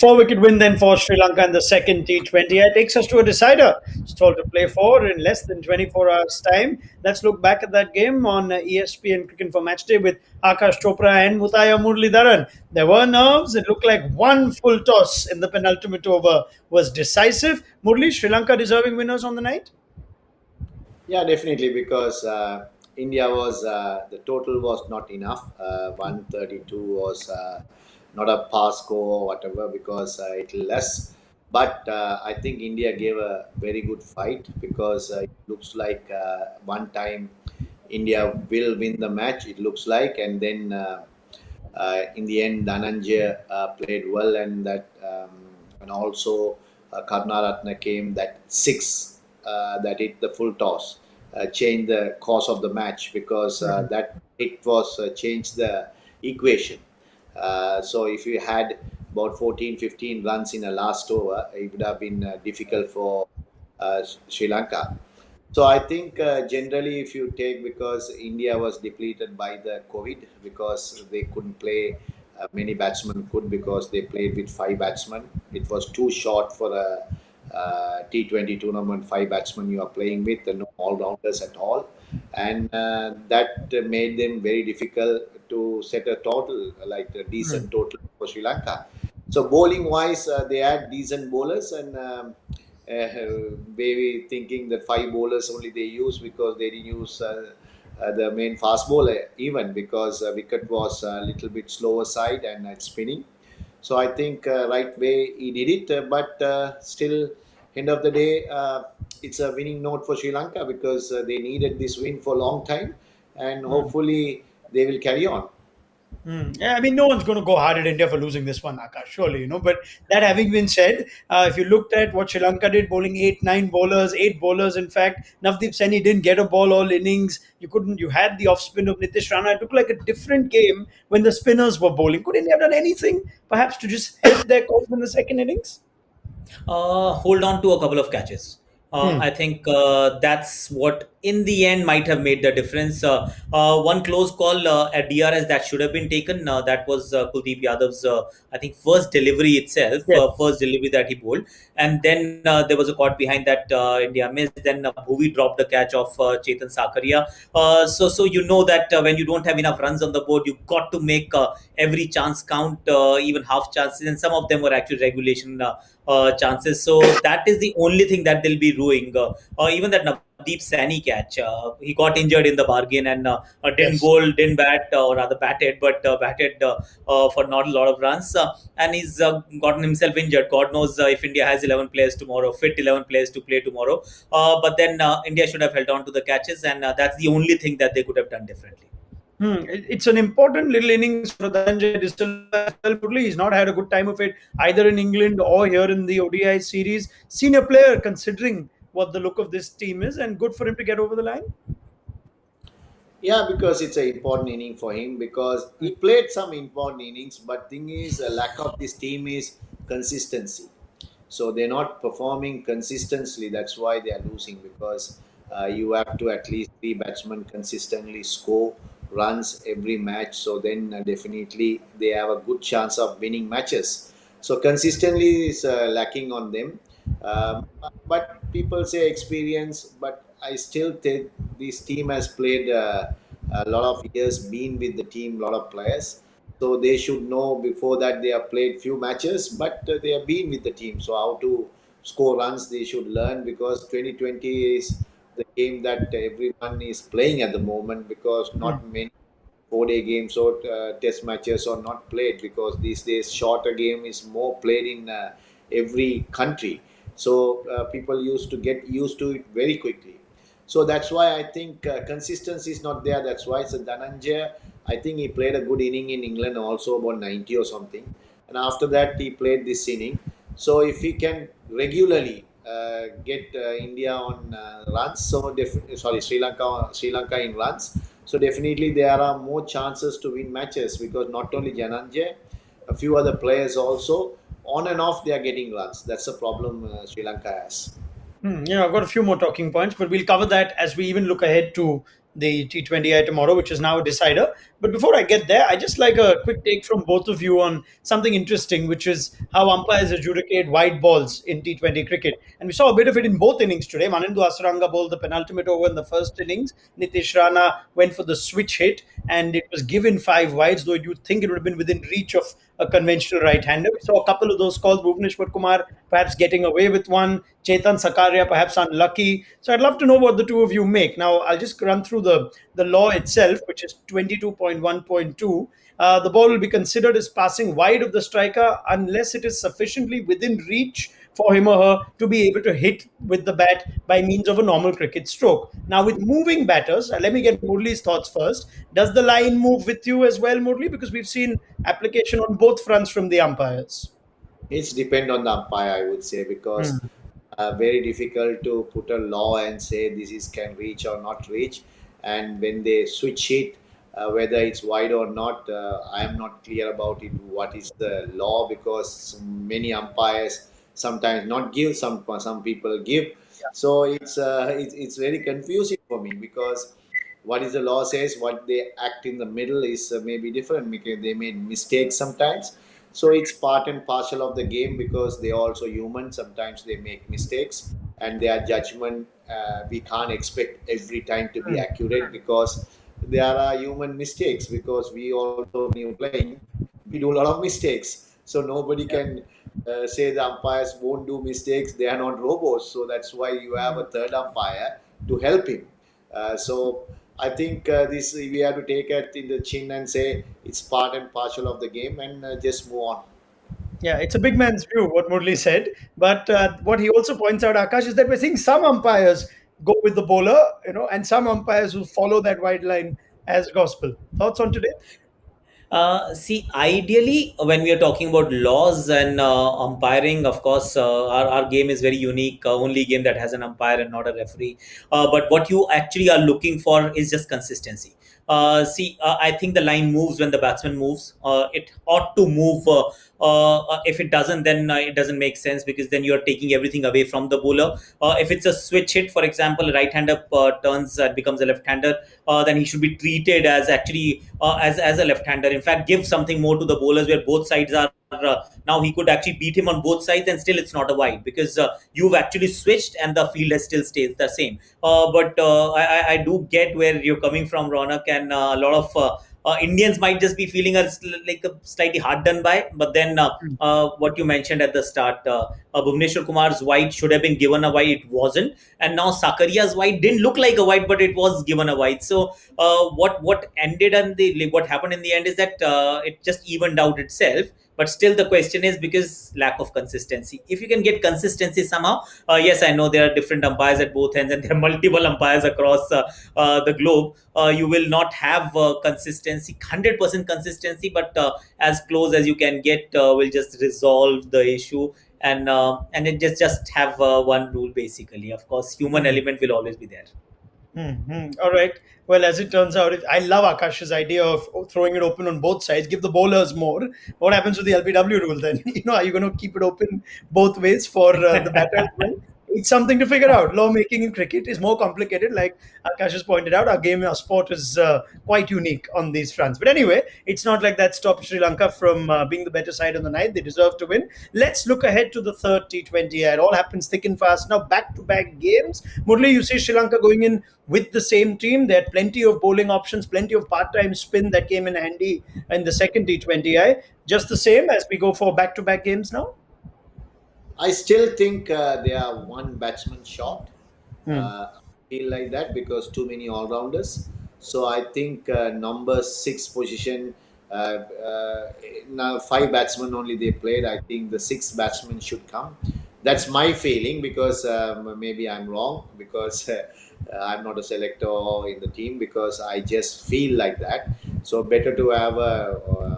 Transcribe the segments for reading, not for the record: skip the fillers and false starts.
4 wicket win then for Sri Lanka in the second T20I takes us to a decider. It's told to play four in less than 24 hours' time. Let's look back at that game on ESPN Cricket for Matchday with Aakash Chopra and Muralidaran. There were nerves. It looked like one full toss in the penultimate over was decisive. Murli, Sri Lanka deserving winners on the night? Yeah, definitely, because India was the total was not enough. 132 was not a pass score or whatever because it less. But I think India gave a very good fight because it looks like one time India will win the match. It looks like, and then in the end, Dhananjay played well, and also Karnaratna came that six that hit the full toss, changed the course of the match because that it was changed the equation. So if you had about 14, 15 runs in a last over, it would have been difficult for Sri Lanka. So I think generally, if you take because India was depleted by the COVID because they couldn't play, many batsmen could because they played with five batsmen. It was too short for a T20 tournament. Five batsmen you are playing with, and no all rounders at all, and that made them very difficult to set a total like a decent total for Sri Lanka. So bowling wise, they had decent bowlers and. Maybe thinking that five bowlers only they use because they didn't use the main fast bowler even because wicket was a little bit slower side and it's spinning. So I think right way he did it, but still, end of the day, it's a winning note for Sri Lanka because they needed this win for a long time, and hopefully they will carry on. Yeah, I mean, no one's going to go hard at India for losing this one, Akash, surely. But that having been said, if you looked at what Sri Lanka did, bowling eight bowlers, in fact, Navdeep Saini didn't get a ball all innings. You had the off spin of Nitish Rana. It looked like a different game when the spinners were bowling. Could India have done anything, perhaps, to just help their cause in the second innings? Hold on to a couple of catches. Hmm. I think that's what, in the end, might have made the difference. One close call at DRS that should have been taken. That was Kuldeep Yadav's, I think, first delivery itself, Yes. first delivery that he bowled, and then there was a caught behind that India missed. Then Bhuvi dropped the catch of Chetan Sakaria. So you know that when you don't have enough runs on the board, you got to make every chance count, even half chances, and some of them were actually regulation chances. So that is the only thing that they'll be ruining. Even that Navdeep Saini catch, he got injured in the bargain and Yes. didn't bat, or rather batted, but batted for not a lot of runs, and he's gotten himself injured. God knows if India has 11 players tomorrow, fit 11 players to play tomorrow. But then India should have held on to the catches, and that's the only thing that they could have done differently. It's an important little innings for Dhananjay as well. Murli. He's not had a good time of it either in England or here in the ODI series. Senior player, considering what the look of this team is, and good for him to get over the line. Yeah, because it's an important inning for him because he played some important innings, but thing is, a lack of this team is consistency. So they're not performing consistently. That's why they are losing because you have to at least three batsmen consistently score runs every match. So then definitely they have a good chance of winning matches. So consistently is lacking on them. But people say experience, but I still think this team has played a lot of years, been with the team, lot of players. So they should know before that they have played few matches, but they have been with the team. So how to score runs, they should learn because 2020 is the game that everyone is playing at the moment because not many 4 day games or test matches are not played because these days shorter game is more played in every country. So people used to get used to it very quickly. So that's why I think consistency is not there. That's why. So Dhananjay, I think he played a good inning in England also about 90 or something. And after that, he played this inning. So if he can regularly get India on runs, so definitely, sorry, Sri Lanka in runs. So definitely there are more chances to win matches because not only Jananje, a few other players also on and off they are getting runs. That's the problem Sri Lanka has. I've got a few more talking points, but we'll cover that as we even look ahead to the T20I tomorrow, which is now a decider. But before I get there, I just like a quick take from both of you on something interesting, which is how umpires adjudicate wide balls in T20 cricket. And we saw a bit of it in both innings today. Manindu Asaranga bowled the penultimate over in the first innings. Nitish Rana went for the switch hit, and it was given five wides, though you'd think it would have been within reach of a conventional right-hander. We saw a couple of those calls. Bhuvneshwar Kumar perhaps getting away with one. Chetan Sakaria perhaps unlucky. So I'd love to know what the two of you make. Now I'll just run through the law itself, which is 22.1.2. The ball will be considered as passing wide of the striker unless it is sufficiently within reach for him or her to be able to hit with the bat by means of a normal cricket stroke. Now, with moving batters, let me get Murli's thoughts first. Does the line move with you as well, Murli? Because we've seen application on both fronts from the umpires. It's depend on the umpire, I would say, Hmm. because very difficult to put a law and say this is can reach or not reach. And when they switch it, whether it's wide or not, I am not clear about it. What is the law? Because many umpires sometimes not give, some people give. So it's very confusing for me, because what is the law says, what they act in the middle is maybe different, because they made mistakes sometimes. So it's part and parcel of the game, because they are also human. Sometimes they make mistakes, and their judgment, we can't expect every time to be Hmm. accurate, because there are human mistakes, because we also, when you're playing, we do a lot of mistakes. So nobody can say the umpires won't do mistakes. They are not robots. So that's why you have a third umpire to help him. So I think this we have to take it in the chin and say it's part and parcel of the game, and just move on. Yeah, it's a big man's view, what Murli said. But what he also points out, Akash, is that we're seeing some umpires go with the bowler, and some umpires who follow that wide line as gospel. Thoughts on today? See, ideally, when we are talking about laws and umpiring, of course, our game is very unique. Only game that has an umpire and not a referee. But what you actually are looking for is just consistency. See, I think the line moves when the batsman moves. It ought to move. If it doesn't, then it doesn't make sense, because then you are taking everything away from the bowler. If it's a switch hit, for example, a right-hander turns and becomes a left-hander, then he should be treated as actually as a left-hander. In fact, give something more to the bowlers where both sides are. Now he could actually beat him on both sides, and still it's not a wide, because you've actually switched and the field has still stays the same. But I do get where you're coming from, Ronak, and a lot of Indians might just be feeling like a slightly hard done by. But then Hmm. what you mentioned at the start, Bhuvneshwar Kumar's wide should have been given a wide. It wasn't, and now Sakaria's wide didn't look like a wide, but it was given a wide. So what ended and the like, what happened in the end is that it just evened out itself. But still, the question is, because lack of consistency. If you can get consistency somehow, yes, I know there are different umpires at both ends, and there are multiple umpires across the globe. You will not have consistency, 100% consistency, but as close as you can get will just resolve the issue. And it just have one rule basically. Of course, human Hmm. element will always be there. All right. Well, as it turns out, I love Akash's idea of throwing it open on both sides. Give the bowlers more. What happens with the LBW rule then? Are you going to keep it open both ways for the batter as well? It's something to figure out. Lawmaking in cricket is more complicated. Like Akash has pointed out, our sport is quite unique on these fronts. But anyway, it's not like that stopped Sri Lanka from being the better side on the night. They deserve to win. Let's look ahead to the third T20. It all happens thick and fast. Now, back to back games. Murli, you see Sri Lanka going in with the same team. They had plenty of bowling options, plenty of part time spin that came in handy in the second T20I. Just the same as we go for back to back games now? I still think they are one batsman short. Hmm. I feel like that, because too many all rounders. So I think number six position. Now five batsmen only they played. I think the sixth batsman should come. That's my feeling, because maybe I'm wrong, because I'm not a selector in the team, because I just feel like that. So better to have a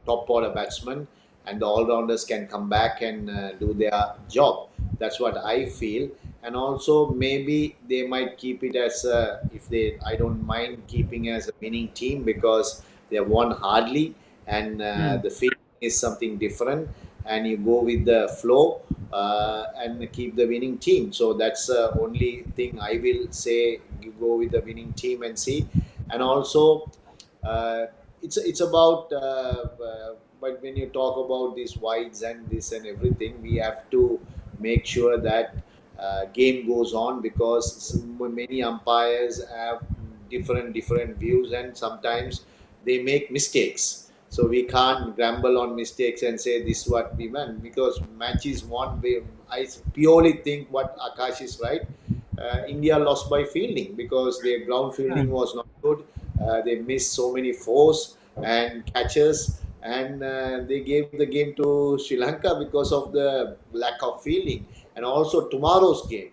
top order batsman, and the all rounders can come back and do their job. That's what I feel. And also maybe they might keep it as a, if they, I don't mind keeping as a winning team, because they have won hardly, and Hmm. the feeling is something different. and you go with the flow, and keep the winning team. So that's the only thing I will say. You go with the winning team and see. And also, uh, it's about but when you talk about these wides and this and everything, we have to make sure that game goes on, because many umpires have different views, and sometimes they make mistakes. So we can't grumble on mistakes and say this is what we meant, because match is won. I purely think what Akash is right. India lost by fielding because their ground fielding Hmm. was not good. They missed so many fours and catches, and they gave the game to Sri Lanka because of the lack of fielding. And also tomorrow's game,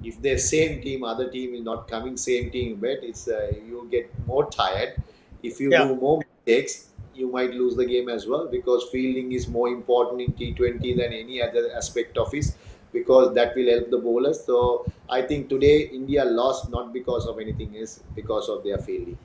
if the same team, other team is not coming, same team, but it's you get more tired. If you Yeah. do more mistakes, you might lose the game as well, because fielding is more important in T20 than any other aspect of it, because that will help the bowlers. So I think today India lost not because of anything else, because of their fielding.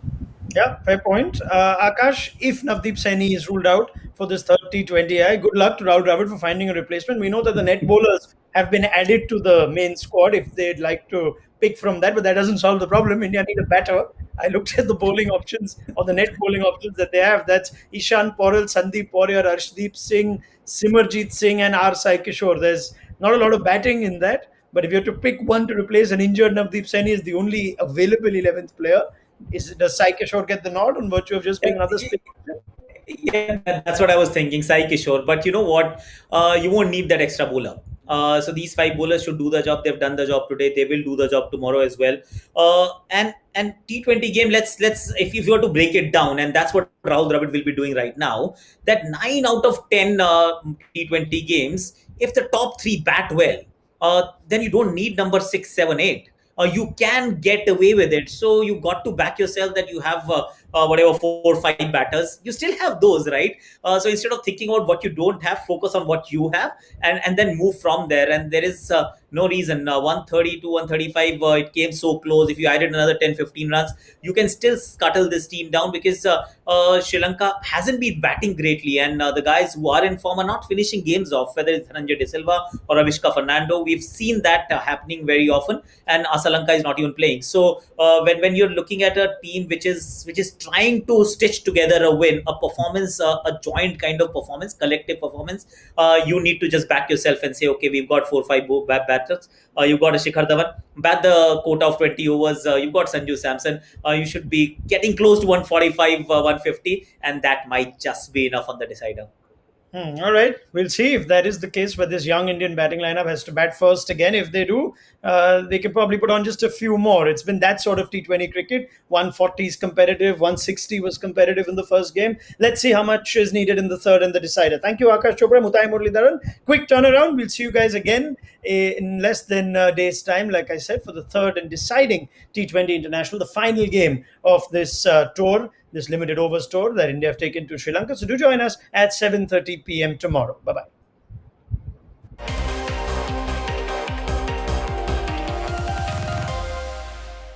Yeah, fair point. Akash, if Navdeep Saini is ruled out for this third T20I, good luck to Rahul Dravid for finding a replacement. We know that the net bowlers have been added to the main squad if they'd like to pick from that, but that doesn't solve the problem. India need a batter. I looked at the bowling options or the net bowling options that they have. That's Ishan Poril, Sandeep Poryar, Arshdeep Singh, Simarjeet Singh, and R. Sai Kishore. There's not a lot of batting in that, but if you have to pick one to replace an injured Navdeep Saini is the only available 11th player. Does Sai Kishore get the nod on virtue of just being another spin? Yeah, that's what I was thinking, Sai Kishore. But you know what? You won't need that extra bowler. So these five bowlers should do the job. They've done the job today. They will do the job tomorrow as well. And T20 game. Let's if you were to break it down, and that's what Rahul Dravid will be doing right now. That 9 out of 10 T20 games, if the top three bat well, then you don't need number 6, 7, 8. You can get away with it. So you got to back yourself that you have whatever 4 or 5 batters. You still have those, right? So instead of thinking about what you don't have, focus on what you have, and then move from there. And there is no reason. 130 to 135, it came so close. If you added another 10, 15 runs, you can still scuttle this team down, because Sri Lanka hasn't been batting greatly, and the guys who are in form are not finishing games off, whether it's Dhananjay De Silva or Avishka Fernando. We've seen that happening very often, and Asalanka is not even playing. So when you're looking at a team which is trying to stitch together a win, a performance, a joint kind of performance, collective performance, you need to just back yourself and say, okay, we've got 4 or 5 batters. You've got a Shikhar Dhawan, bat the quota of 20 overs. You've got Sanju Samson. You should be getting close to 145, 150, and that might just be enough on the decider. All right, we'll see if that is the case. Where this young Indian batting lineup has to bat first again. If they do, they can probably put on just a few more. It's been that sort of T20 cricket. 140 is competitive. 160 was competitive in the first game. Let's see how much is needed in the third and the decider. Thank you, Akash Chopra, Mutai Muralidaran. Quick turnaround. We'll see you guys again in less than a day's time. Like I said, for the third and deciding T20 International, the final game of this tour, this limited overs tour that India have taken to Sri Lanka. So do join us at 7:30 p.m. tomorrow. Bye bye.